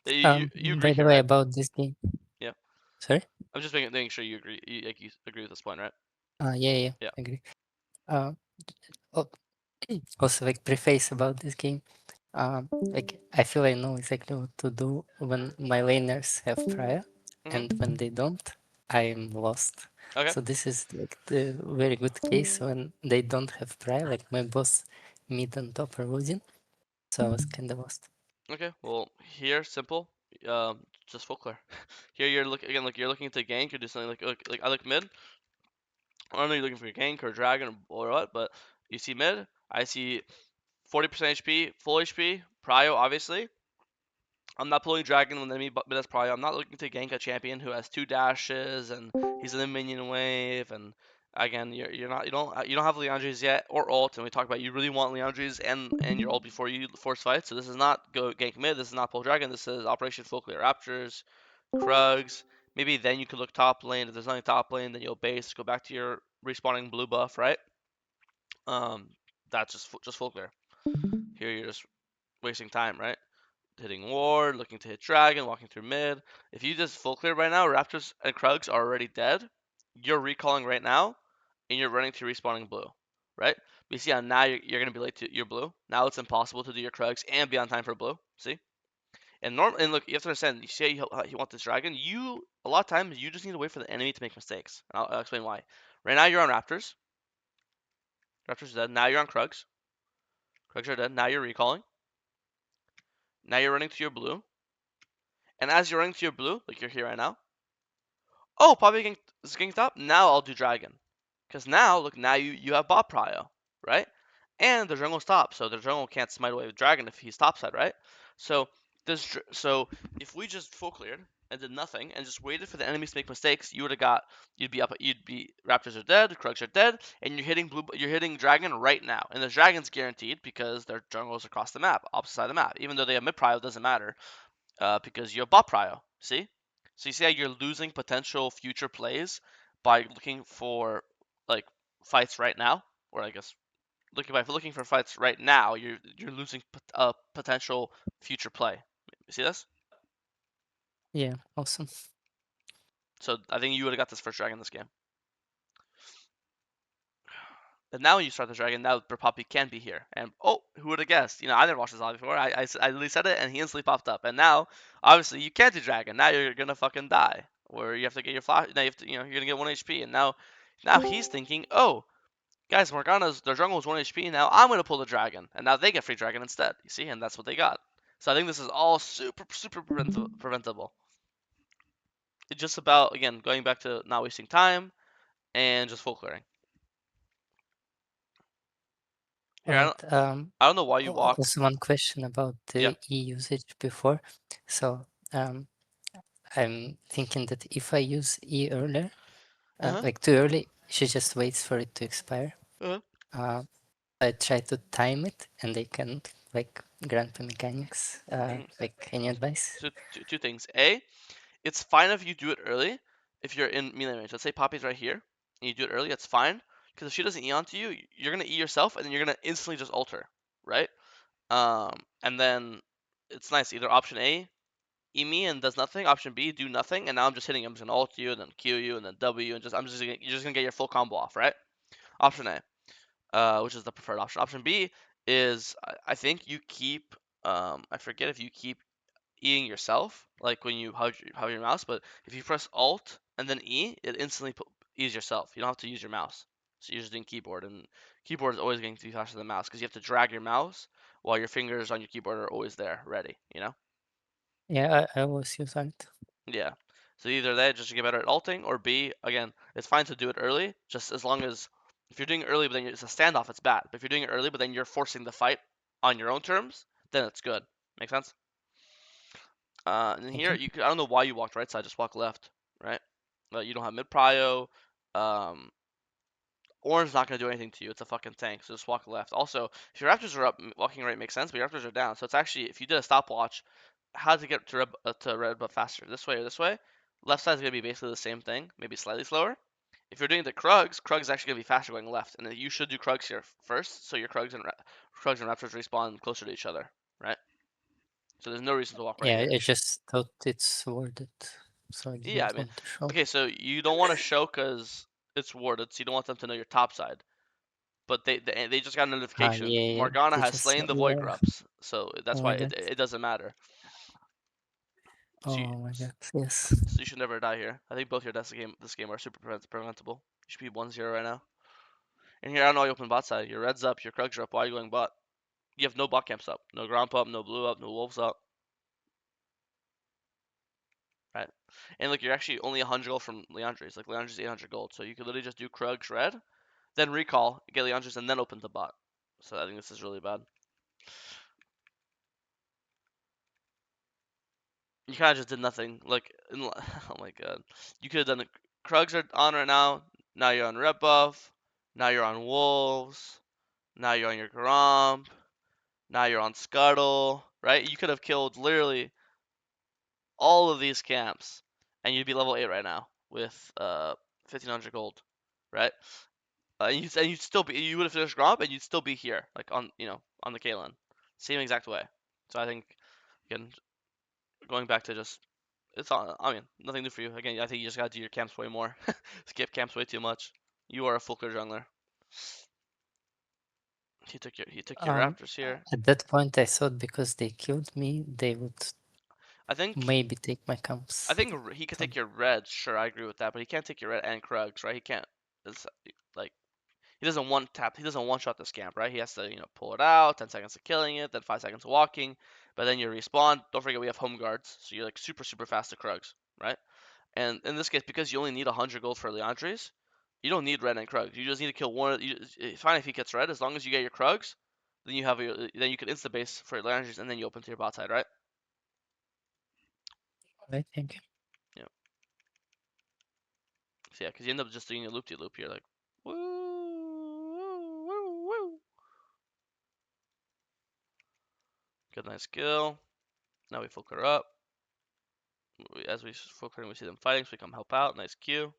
You agree By the here, way, right? about this game, Yeah. sorry. I'm just making sure you agree. You agree with this point, right? Yeah, yeah, Yeah. agree. Uh, al- Also, like preface about this game. Like I feel I know exactly what to do when my laners have prior, and Mhm. when they don't, I am lost. Okay. So this is like the very good case when they don't have prior. Like my boss, mid and top are losing, so I was kind of lost. Okay. Well, here simple. Just full clear. Here you're looking again. Like you're looking to gank or do something like I look mid. I don't know you're looking for a gank or a dragon or what, but you see mid. I see 40% HP, full HP, prio obviously. I'm not pulling dragon when enemy but that's prio. I'm not looking to gank a champion who has two dashes and he's in the minion wave and again you're not you don't have Leandres yet or ult and we talked about you really want Leandres and your ult before you force fight. So this is not go gank mid. This is not pull dragon. This is Operation Full Clear Raptors, Krugs. Maybe then you could look top lane. If there's nothing top lane, then you'll base, go back to your respawning blue buff, right? Um, that's just full clear. Here you're just wasting time, right? Hitting ward, looking to hit dragon, walking through mid. If you just full clear right now, Raptors and Krugs are already dead. You're recalling right now, and you're running to respawning blue, right? But you see how now you're gonna be late to your blue. Now it's impossible to do your Krugs and be on time for blue. See? And look, you have to understand. You say you want this dragon. You a lot of times you just need to wait for the enemy to make mistakes. I'll explain why. Right now you're on Raptors. Raptors are dead. Now you're on Krugs. Krugs are dead. Now you're recalling. Now you're running to your blue. And as you're running to your blue, like you're here right now, oh, Poppy is ganked up. Now I'll do dragon. Because now, look, now you have bot prio, right? And the jungle's top, so the jungle can't smite away the dragon if he's topside, right? So so if we just full cleared and did nothing and just waited for the enemies to make mistakes, you would have got you'd be Raptors are dead, Krugs are dead, and you're hitting dragon right now, and the dragon's guaranteed because their jungle's across the map, opposite side of the map. Even though they have mid prio, it doesn't matter because you have bot prio. See? So you see how you're losing potential future plays by looking for like fights right now, or I guess looking for fights right now, you're losing potential future play. You see this? Yeah, awesome. So I think you would have got this first dragon this game. And now when you start the dragon, now Poppy can be here. And oh, who would have guessed? I never watched this live before. I literally said it, and he instantly popped up. And now, obviously, you can't do dragon. Now you're gonna fucking die, or you have to get your flash. Now you have to, you're gonna get 1 HP. And now he's thinking, oh, guys, Morgana's their jungle is 1 HP. Now I'm gonna pull the dragon, and now they get free dragon instead. You see, and that's what they got. So I think this is all super preventable. It's just about again going back to not wasting time and just full clearing. All Here, right. I don't know why you walked. Also one question about Yeah. the E usage before. So I'm thinking that if I use E earlier, Uh huh. like too early, she just waits for it to expire. Uh huh. Uh, I try to time it, and they can like grant the mechanics. Like any advice? So two things. A, it's fine if you do it early. If you're in melee range, let's say Poppy's right here, and you do it early, it's fine. Because if she doesn't E onto you, you're gonna E yourself, and then you're gonna instantly just alter, right? And then it's nice. Either option A, E me and does nothing. Option B, do nothing, and now I'm just hitting. I'm just gonna ult you, and then Q you, and then W, and you're just gonna get your full combo off, right? Option A, which is the preferred option. Option B is I think you keep. I forget if you keep Eing yourself, like when you hover your mouse, but if you press Alt and then E, it instantly E's yourself. You don't have to use your mouse. So you're just doing keyboard, and keyboard is always going to be faster than mouse because you have to drag your mouse while your fingers on your keyboard are always there, ready. Yeah, I always use alt. Yeah. So either that, just to get better at alting, or B, again, it's fine to do it early, just as long as if you're doing it early, but then it's a standoff, it's bad. But if you're doing it early, but then you're forcing the fight on your own terms, then it's good. Make sense? And here, Okay. I don't know why you walked right side, just walk left, right? You don't have mid prio. Um, Orange's not going to do anything to you. It's a fucking tank, so just walk left. Also, if your Raptors are up, walking right makes sense, but your Raptors are down. So it's actually, if you did a stopwatch, how to get to red buff faster, this way or this way, left side is going to be basically the same thing, maybe slightly slower. If you're doing the Krugs is actually going to be faster going left, and then you should do Krugs here first, so your Krugs and Raptors respawn closer to each other, right? So there's no reason to walk right Yeah, here. I just thought it's worded, so I Yeah, I didn't mean, want to show. okay, so you don't want to show because it's warded, so you don't want them to know your top side. But they just got a Ah, notification. yeah, yeah. Morgana They has just slain the Void yeah. Grubs, so Oh that's why my it god. it doesn't matter. So you, Oh my god. Yes. so you should never die here. I think both your deaths this game are super preventable. You should be 1-0 right now. And here I don't know you open bot side. Your red's up, your Krugs are up. Why are you going bot? You have no bot camps up, no Gromp up, no Blue up, no Wolves up. Right. And look, you're actually only 100 gold from Leandre's. Like Leandre's 800 gold, so you could literally just do Krugs red, then recall, get Leandre's, and then open the bot. So I think this is really bad. You kind of just did nothing. Like, oh my god, you could have done it. Krugs are on right now. Now you're on red buff. Now you're on wolves. Now you're on your Gromp. Now you're on Scuttle. Right? You could have killed literally all of these camps, and you'd be level 8 right now with 1500 gold. Right? You would have finished Gromp, and you'd still be here, like on on the Kalen, same exact way. So I think again, going back to just it's all. I mean, nothing new for you. Again, I think you just gotta do your camps way more. Skip camps way too much. You are a full clear jungler. He took your Um, Raptors here. at that point, I thought because they killed me, they would I think maybe take my I camps. think he could take Some your Reds. Sure, I agree with that, but he can't take your Red and Krugs, right? He can't. It's like he doesn't one tap. He doesn't one shot the scamp, right? He has to pull it out. 10 seconds of killing it, then 5 seconds of walking, but then you respawn. Don't forget we have home guards, so you're like super fast to Krugs, right? And in this case, because you only need 100 gold for Leandres, you don't need red and Krugs. You just need to kill one. It's fine if he gets red, as long as you get your Krugs, then then you can insta base for Leandres, and then you open to your bot side, right? I think. Yeah. So yeah, because you end up just doing a loop de loop here, like woo, woo, woo, woo. Good, nice kill. Now we full her up. As we full clear, we see them fighting, so we come help out. Nice Q.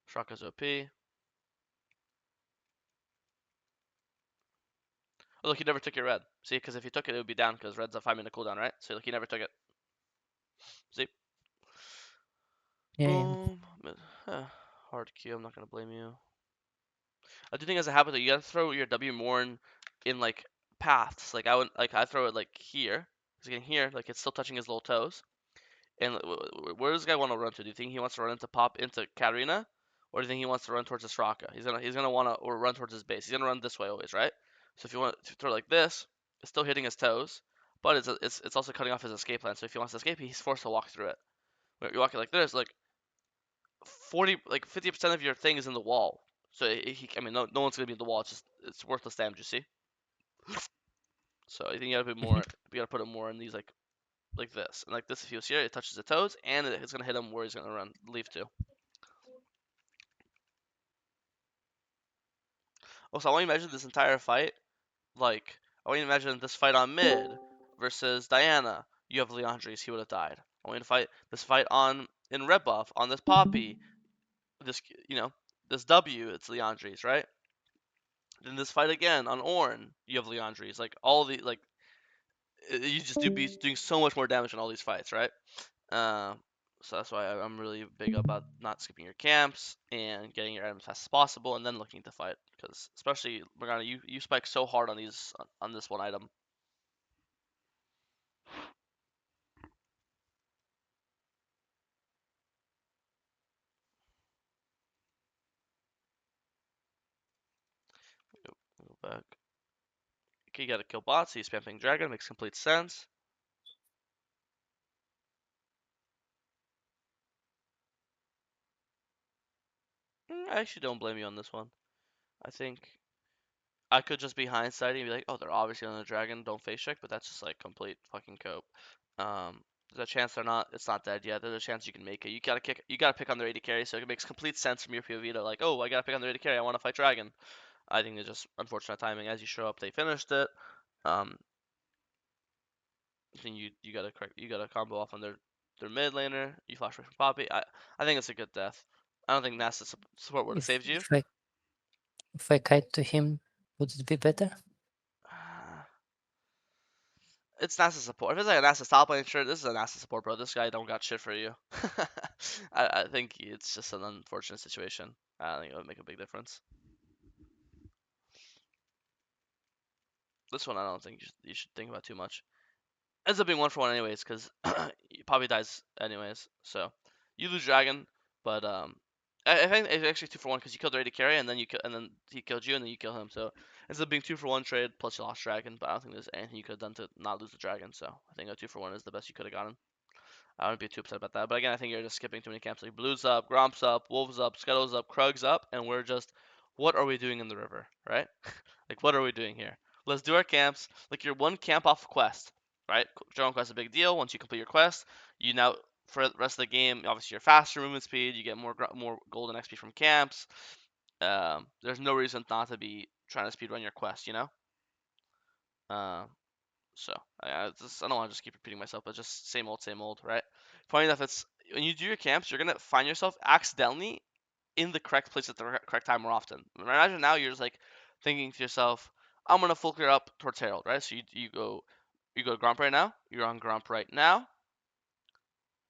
Shaka's OP. Oh, look, he never took your red. See, because if he took it, it would be down, because red's a 5-minute cooldown, right? So look, he never took it. See? Yeah, yeah. Boom. Hard Q, I'm not gonna blame you. I do think as a habit that you gotta throw your W more in like paths. Like I throw it like here. Cause again here, like it's still touching his little toes. And where does this guy want to run to? Do you think he wants to run into pop into Katarina? Or do you think he wants to run towards the Straka? He's gonna wanna or run towards his base. He's gonna run this way always, right? So if you want to throw like this, it's still hitting his toes, but it's also cutting off his escape plan. So if he wants to escape, he's forced to walk through it. When you walk it like this, like 50% of your thing is in the wall. So I mean, no one's gonna be in the wall. It's worthless damage. You see. So I think you gotta put more. Mhm. You gotta put it more in these like this and like this. If he was here, it touches the toes, and it's gonna hit him where he's gonna run leave to. Also, I want you to imagine this entire fight. Like I want you to imagine this fight on mid versus Diana. You have Leandres, he would have died. I want you to fight this fight on in red buff on this Poppy. This this W. It's Leandres, right? Then this fight again on Ornn, you have Leandres. Like all the like, you just be doing so much more damage in all these fights, right? Uh, so that's why I'm really big about not skipping your camps and getting your items as fast as possible, and then looking to fight. Because especially Morgana, you spike so hard on these on this one item. Go back. Okay, you gotta kill bots. So you spam dragon makes complete sense. I actually don't blame you on this one. I think I could just be hindsighting and be like, oh, they're obviously on the dragon, don't face check, but that's just like complete fucking cope. There's a chance they're not. It's not dead yet. There's a chance you can make it. You gotta pick on their AD carry, so it makes complete sense from your POV to like, oh, I gotta pick on their AD carry. I want to fight dragon. I think it's just unfortunate timing. As you show up, they finished it. Um, then you gotta combo off on their mid laner. You flash away from Poppy. I think it's a good death. I don't think Nasta support would have If saved you. if I kite to him, would it be better? it's NASA support. If it's like a NASA stop lane, sure, this is a NASA support, bro. This guy don't got shit for you. I think it's just an unfortunate situation. I think it would make a big difference. This one, I don't think you should think about too much. Ends up being 1 for 1 anyways, because he probably dies anyways. So you lose dragon, but I think it's actually 2 for 1 because you killed the ready carry and then and then he killed you and then you kill him. So it ends up being 2 for 1 trade plus you lost dragon. But I don't think there's anything you could have done to not lose the dragon. So I think a 2 for 1 is the best you could have gotten. I wouldn't be too upset about that. But again, I think you're just skipping too many camps. Like Blues up, Gromps up, Wolves up, Scuttles up, Krugs up, and we're just, what are we doing in the river, right? Like, what are we doing here? Let's do our camps. Like, you're one camp off quest, right? General quest is a big deal. Once you complete your quest, you now, for the rest of the game, obviously you're faster movement speed. You get more golden XP from camps. There's no reason not to be trying to speedrun your quest, you know? Um, so I don't want to just keep repeating myself, but just same old, right? Funny enough, it's when you do your camps, you're gonna find yourself accidentally in the correct place at the correct time more often. Imagine now you're just like thinking to yourself, I'm gonna full clear up towards Herald, right? So you go Grump right now. You're on Grump right now.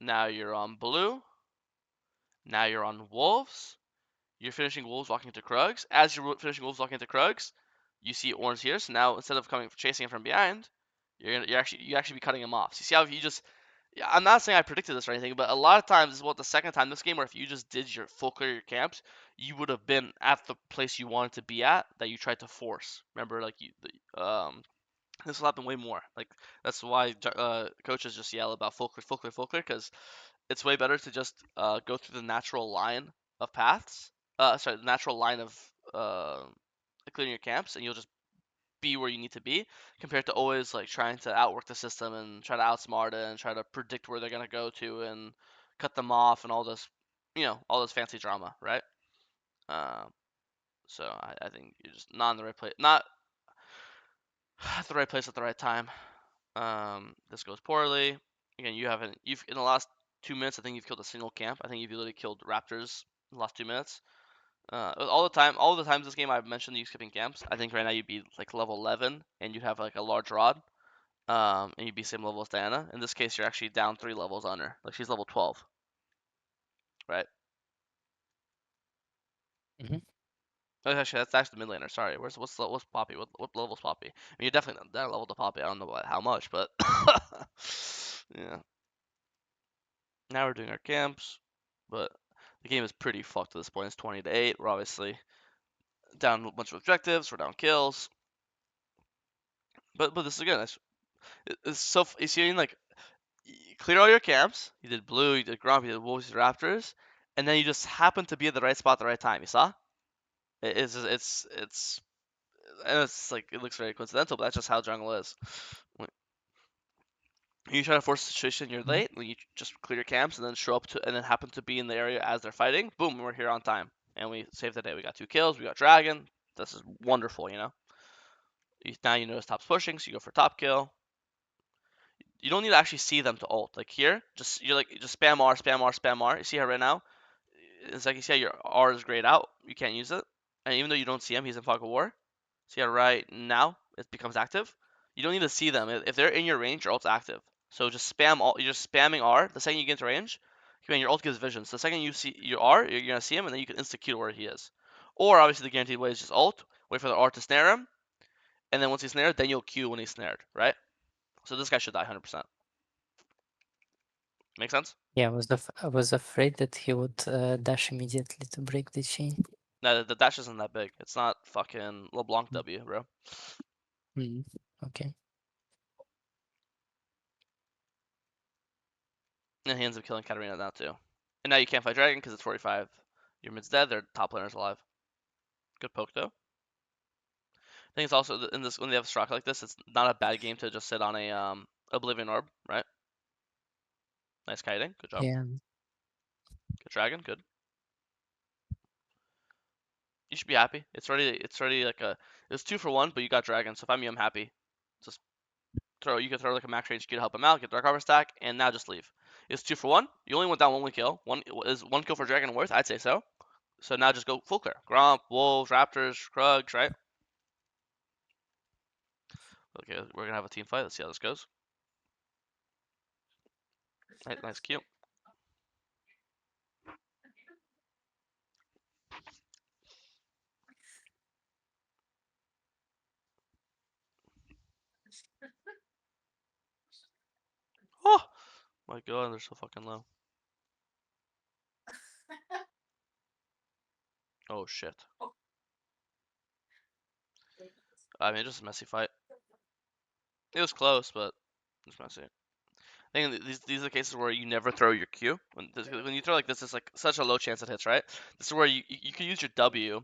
Now you're on Blue. Now you're on Wolves. You're finishing Wolves walking into Krugs. As you're finishing Wolves walking into Krugs, you see Orange here. So now instead of coming chasing him from behind, you actually be cutting him off. So you see how if you just, yeah, I'm not saying I predicted this or anything, but a lot of times this is what the second time this game where if you just did your full clear your camps, you would have been at the place you wanted to be at that you tried to force. Remember, like this will happen way more. Like that's why coaches just yell about full clear, because it's way better to just go through the natural line of paths. Sorry, the natural line of uh, clearing your camps, and you'll just be where you need to be, compared to always like trying to outwork the system and try to outsmart it and try to predict where they're gonna go to and cut them off and all this, all this fancy drama, right? Um, so I think you're just not in the right place, not at the right place at the right time. This goes poorly. Again, you've in the last 2 minutes, I think you've killed a single camp. I think you've literally killed raptors in the last 2 minutes. All the times this game I've mentioned you skipping camps. I think right now you'd be like level 11 and you'd have like a large rod. And you'd be same level as Diana. In this case, you're actually down 3 levels on her. Like she's level 12, right? Hmm. Oh, actually, that's the mid laner. Sorry, what's Poppy? What level's Poppy? I mean, you're definitely not down level to Poppy. I don't know how much, but yeah. Now we're doing our camps, but the game is pretty fucked at this point. It's 20-8. We're obviously down a bunch of objectives. We're down kills, but this is again, it's so you see, like you clear all your camps. You did blue, you did grump, you did wolves, you did raptors, and then you just happen to be at the right spot at the right time. You saw? It's and it's like it looks very coincidental, but that's just how jungle is. When you try to force a situation, you're Hmm. late. When you just clear your camps and then show up to and then happen to be in the area as they're fighting. Boom, we're here on time, and we saved the day. We got 2 kills. We got dragon. This is wonderful. Now you know his top's pushing, so you go for top kill. You don't need to actually see them to ult. Like here, just spam R, spam R, spam R. You see her right now? It's like you see how your R is grayed out. You can't use it, and even though you don't see him, he's in fog of war. See how right now it becomes active. You don't need to see them. If they're in your range, your ult's active. So just spam all. You're just spamming R. The second you get into range, your ult gives vision. So the second you see your R, you're gonna see him, and then you can insta Q where he is. Or obviously the guaranteed way is just ult, wait for the R to snare him, and then once he's snared, then you'll Q when he's snared, right? So this guy should die 100%. Make sense? Yeah, I was afraid that he would dash immediately to break the chain. No, the dash isn't that big. It's not fucking LeBlanc W, bro. Mm. Okay. And he ends up killing Katarina now too. And now you can't fight Dragon because it's 45. Your mid's dead. Their top laner's alive. Good poke though. I think it's also in this when they have a Straka like this, it's not a bad game to just sit on a Oblivion Orb, right? Nice kiting. Good job. Yeah. Good Dragon. Good. You should be happy. It's already like it's 2 for 1, but you got Dragon. So if I'm you, I'm happy. Just you could throw like a max range Q to help him out, get Dark Harbor stack, and now just leave. It's 2 for 1. You only went down one kill. One kill for Dragon worth? I'd say so. So now just go full clear. Gromp, Wolves, Raptors, Krugs, right? Okay, we're gonna have a team fight. Let's see how this goes. Nice Q. Oh my god, they're so fucking low. Oh shit. I mean, just a messy fight. It was close, but it's messy. I think these are the cases where you never throw your Q. When you throw like this, it's like such a low chance it hits, right? This is where you can use your W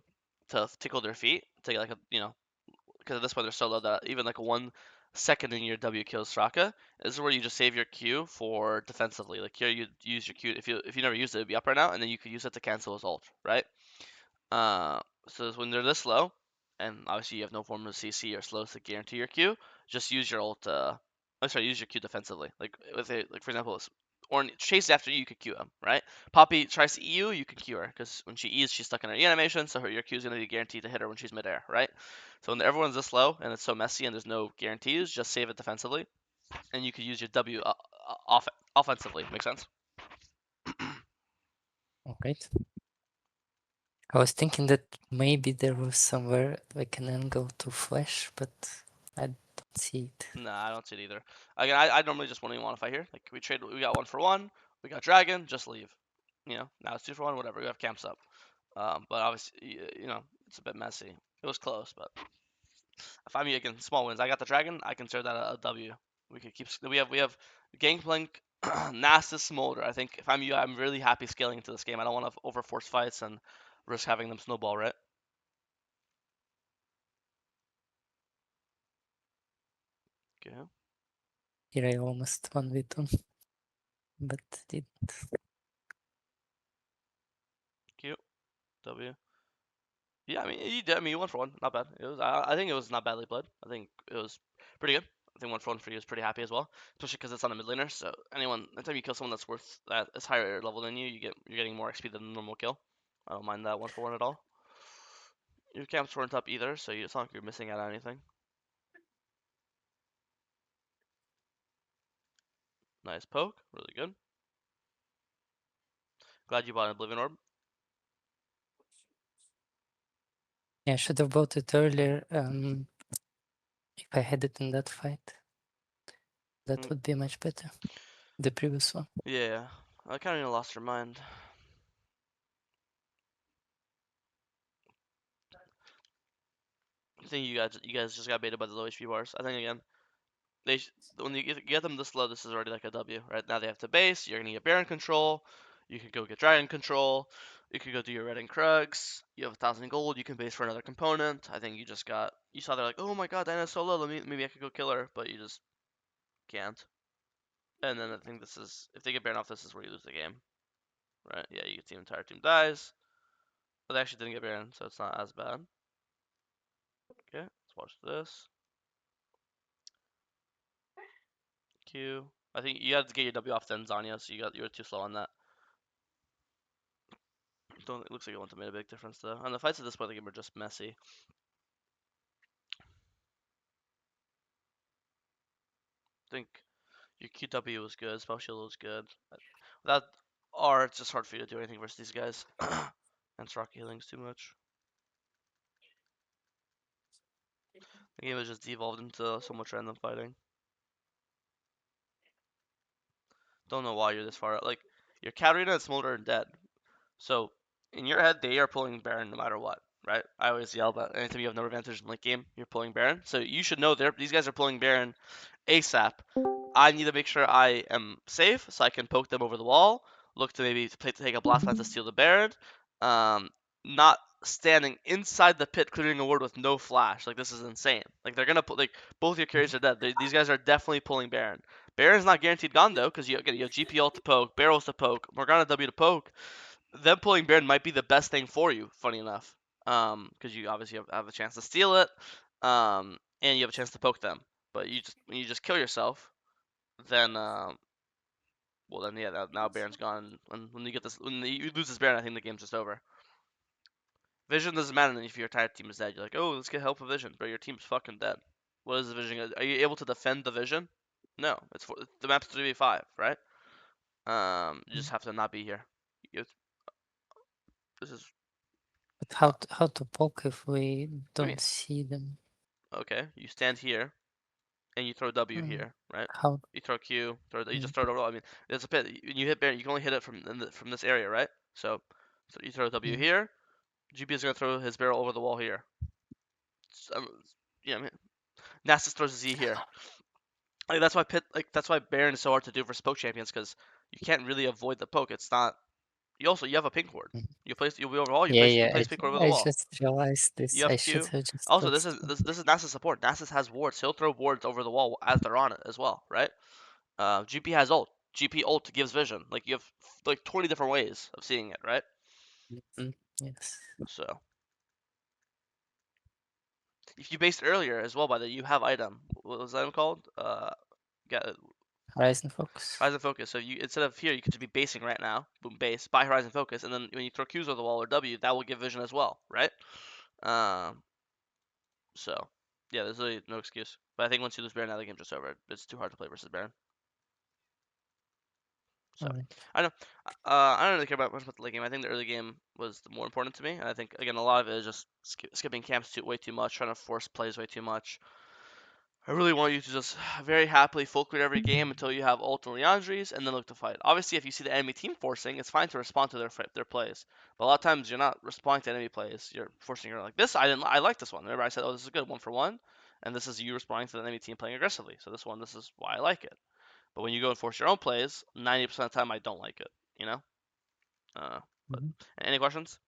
to tickle their feet, take like a because at this point they're so low that even like 1 second in your W kills Straka. This is where you just save your Q for defensively. Like here you use your Q if you never used it, it'd be up right now, and then you could use it to cancel his ult, right? Uh, so when they're this low, and obviously you have no form of CC or slows to guarantee your Q, just use your ult. I'm sorry, use your Q defensively. Like with a like for example, or chase after you could Q him, right? Poppy tries to EU, you can Q her because when she E's, she's stuck in her E animation, so your Q is gonna be guaranteed to hit her when she's midair, right? So when everyone's this low and it's so messy and there's no guarantees, just save it defensively, and you could use your W offensively. Make sense? Alright. I was thinking that maybe there was somewhere like an angle to flash, but I don't see it. Nah, I don't see it either. Again, I normally just wouldn't even want to fight here. Like we got 1 for 1, we got dragon, just leave. Now it's 2 for 1, whatever. We have camps up. But obviously, it's a bit messy. It was close, but if I'm again small wins, I got the dragon. I consider that a W. We could keep. We have Gangplank, Nasus, Smolder. I think if I'm you, I'm really happy scaling into this game. I don't want to overforce fights and risk having them snowball, right? Okay. Here I almost 1v2, but did Cute. W. Yeah, I mean, you did. I mean, you 1 for 1, not bad. It was. I think it was not badly played. I think it was pretty good. I think 1 for 1 for you is pretty happy as well, especially because it's on a mid laner. So anytime you kill someone that's worth that is higher level than you, you're getting more XP than a normal kill. I don't mind that 1 for 1 at all. Your camps weren't up either, so it's not like you're missing out on anything. Nice poke, really good. Glad you bought an Oblivion Orb. yeah, I should have bought it earlier. If I had it in that fight, that Mm, would be much better. The previous one. yeah, I kind of lost your mind. I think you guys just got baited by the low HP bars. I think again, they when you get them this low, this is already like a W. Right now they have to base. You're gonna get Baron control. You could go get Dragon control. You could go do your Red and Krugs. You have 1,000 gold. You can base for another component. I think you saw they're like, oh my god, Diana's so low. Maybe I could go kill her, but you just can't. And then I think this is if they get Baron off, this is where you lose the game. Right? Yeah, you get the entire team dies. But they actually didn't get Baron, so it's not as bad. Okay, let's watch this. Q. I think you had to get your W off then Zanya, so you were too slow on that. Don't it looks like it wouldn't have made a big difference though. And the fights at this point, the game are just messy. I think your QW was good, spell shield was good. Without R, it's just hard for you to do anything versus these guys. And Rock healing's too much. The game has just devolved into so much random fighting. Don't know why you're this far out. Like, your Katarina and Smolder are dead. So, in your head, they are pulling Baron no matter what, right? I always yell that anytime you have no advantage in late game, you're pulling Baron. So you should know these guys are pulling Baron ASAP. I need to make sure I am safe so I can poke them over the wall. Look to maybe to take a blast plant to steal the Baron. Um, not standing inside the pit clearing a ward with no flash. Like this is insane. Like they're gonna put like both your carries are dead. These guys are definitely pulling Baron. Baron's not guaranteed gone though because you have GPL to poke, barrels to poke, Morgana W to poke. Them pulling Baron might be the best thing for you. Funny enough, because you obviously have a chance to steal it, and you have a chance to poke them. But when you just kill yourself, then well then yeah now Baron's gone. When you get this when you lose this Baron, I think the game's just over. Vision doesn't matter if your entire team is dead. You're like, oh, let's get help with Vision, but your team's fucking dead. What is the Vision? Are you able to defend the Vision? No, the map's 3v5, right? You just have to not be here. You, this is But uh, how to poke if we what do you don't see them? mean? Okay, you stand here and you throw W Uh, here, right? how? You throw Q, you Mm, just throw it over. I mean, there's a pit. You hit Baron, you can only hit it from this area, right? So you throw W mm, here. GP is gonna throw his barrel over the wall here. Yeah, I mean, Nasus throws a Z here. Like that's why Baron is so hard to do for poke champions because you can't really avoid the poke. It's not. You have a pink ward. mm. You'll be over wall. Yeah, You yeah. place pink ward over the I wall. just realized You this. have I should Q. have just Also, touched them. this is Nasus support. Nasus has wards. He'll throw wards over the wall as they're on it as well, right? GP has ult. GP ult gives vision. Like you have like 20 different ways of seeing it, right? Mm, yes. So if you based earlier as well by the you have item. What was that item called? Got Horizon focus. Horizon Focus. So you instead of here, you could just be basing right now. Boom, base. Buy Horizon Focus, and then when you throw Qs over the wall or W, that will give vision as well, right? Um. So yeah, there's really no excuse. But I think once you lose Baron, now the game's just over. It's too hard to play versus Baron. So Alright. I don't. I don't really care about much about the late game. I think the early game was the more important to me, and I think again a lot of it is just skipping camps way too much, trying to force plays way too much. I really want you to just very happily full clear every game until you have ult and Leandries, and then look to fight. Obviously, if you see the enemy team forcing, it's fine to respond to their plays. But a lot of times you're not responding to enemy plays. You're forcing. You're like this. I like this one. Remember I said, oh, this is good 1-for-1, and this is you responding to the enemy team playing aggressively. So this is why I like it. But when you go and force your own plays, 90% of the time I don't like it. You know. But Mhm. any questions?